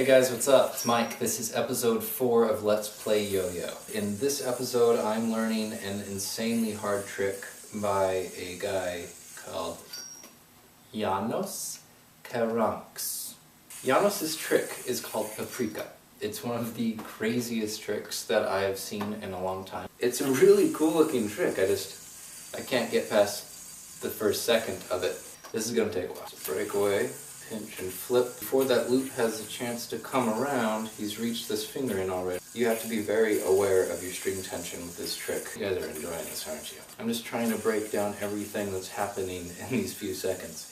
Hey guys, what's up? It's Mike. This is episode 4 of Let's Play Yo-Yo. In this episode, I'm learning an insanely hard trick by a guy called Janos Karacnz. Janos' trick is called Paprika. It's one of the craziest tricks that I have seen in a long time. It's a really cool looking trick, I can't get past the first second of it. This is going to take a while. So break away. Pinch and flip. Before that loop has a chance to come around, he's reached this finger in already. You have to be very aware of your string tension with this trick. You guys are enjoying this, aren't you? I'm just trying to break down everything that's happening in these few seconds.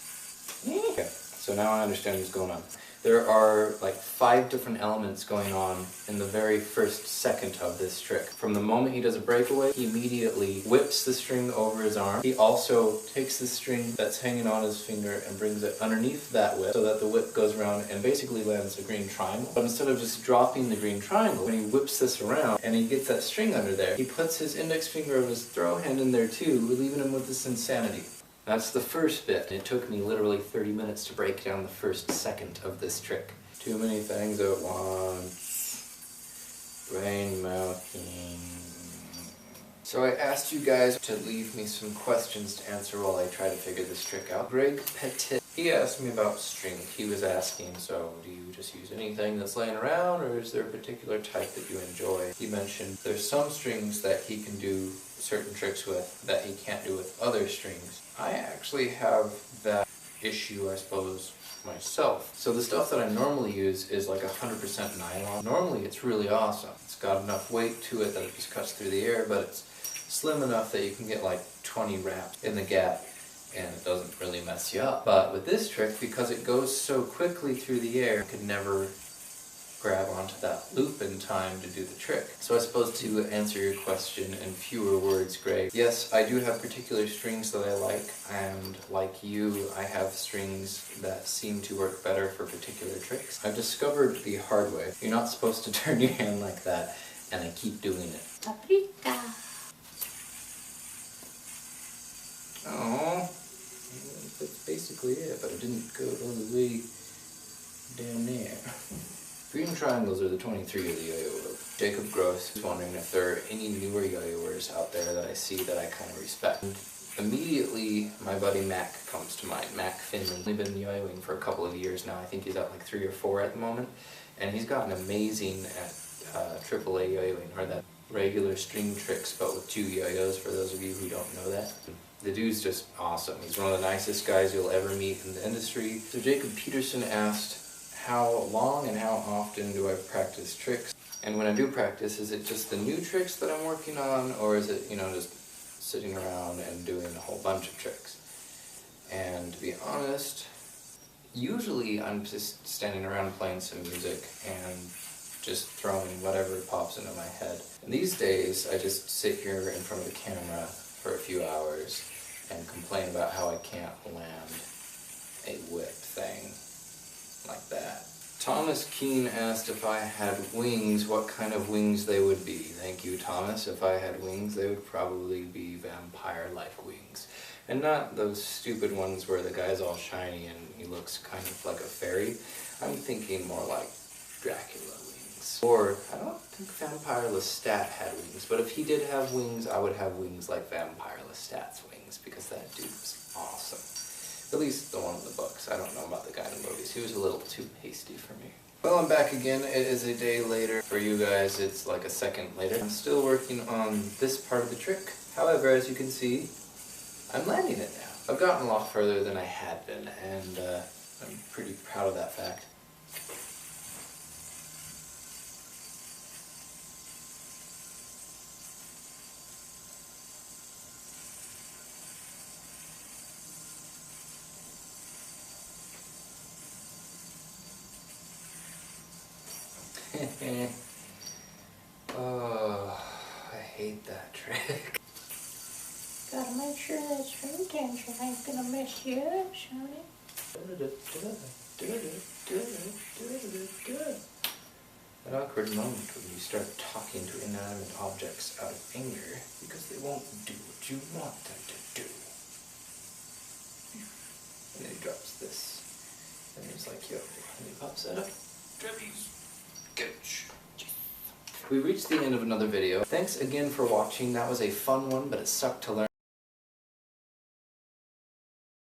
Okay, so now I understand what's going on. There are like 5 different elements going on in the very first second of this trick. From the moment he does a breakaway, he immediately whips the string over his arm. He also takes the string that's hanging on his finger and brings it underneath that whip so that the whip goes around and basically lands a green triangle. But instead of just dropping the green triangle, when he whips this around and he gets that string under there, he puts his index finger of his throw hand in there too, leaving him with this insanity. That's the first bit. It took me literally 30 minutes to break down the first second of this trick. Too many things at once. Brain melting. So I asked you guys to leave me some questions to answer while I try to figure this trick out. Greg Petit, he asked me about string. He was asking, so do you just use anything that's laying around, or is there a particular type that you enjoy? He mentioned there's some strings that he can do certain tricks with that he can't do with other strings. I actually have that issue, I suppose, myself. So the stuff that I normally use is like 100% nylon. Normally it's really awesome. It's got enough weight to it that it just cuts through the air, but it's slim enough that you can get like 20 wraps in the gap and it doesn't really mess you up. But with this trick, because it goes so quickly through the air, I could never grab onto that loop in time to do the trick. So I suppose to answer your question in fewer words, Greg, yes, I do have particular strings that I like, and like you, I have strings that seem to work better for particular tricks. I've discovered the hard way. You're not supposed to turn your hand like that, and I keep doing it. Paprika. Oh, that's basically it, but it didn't go all the way down there. Green triangles are the 23 of the yo-yo world. Jacob Gross is wondering if there are any newer yo-yoers out there that I see that I kind of respect. And immediately, my buddy Mac comes to mind. Mac Finley. He's been yo-yoing for a couple of years now. I think he's at like 3 or 4 at the moment. And he's gotten amazing at AAA yo-yoing, or that regular string tricks, but with 2 yo-yos, for those of you who don't know that. The dude's just awesome. He's one of the nicest guys you'll ever meet in the industry. So Jacob Peterson asked, how long and how often do I practice tricks? And when I do practice, is it just the new tricks that I'm working on, or is it, just sitting around and doing a whole bunch of tricks? And to be honest, usually I'm just standing around playing some music and just throwing whatever pops into my head. And these days, I just sit here in front of the camera for a few hours and complain about how I can't land a whip thing like that. Thomas Keene asked if I had wings, what kind of wings they would be. Thank you, Thomas. If I had wings, they would probably be vampire-like wings. And not those stupid ones where the guy's all shiny and he looks kind of like a fairy. I'm thinking more like Dracula wings. Or, I don't think Vampire Lestat had wings, but if he did have wings, I would have wings like Vampire Lestat's wings, because that dude was awesome. At least the one in the books. I don't know about the guy in the movies. He was a little too pasty for me. Well, I'm back again. It is a day later. For you guys, it's like a second later. I'm still working on this part of the trick. However, as you can see, I'm landing it now. I've gotten a lot further than I had been, and I'm pretty proud of that fact. Oh, I hate that trick. Gotta make sure that string tension ain't gonna mess you up, Sonny. An awkward moment when you start talking to inanimate objects out of anger because they won't do what you want them to do. And then he drops this. And he's like, yo, and he pops that up. Debbie's couch. We reached the end of another video. Thanks again for watching. That was a fun one, but it sucked to learn.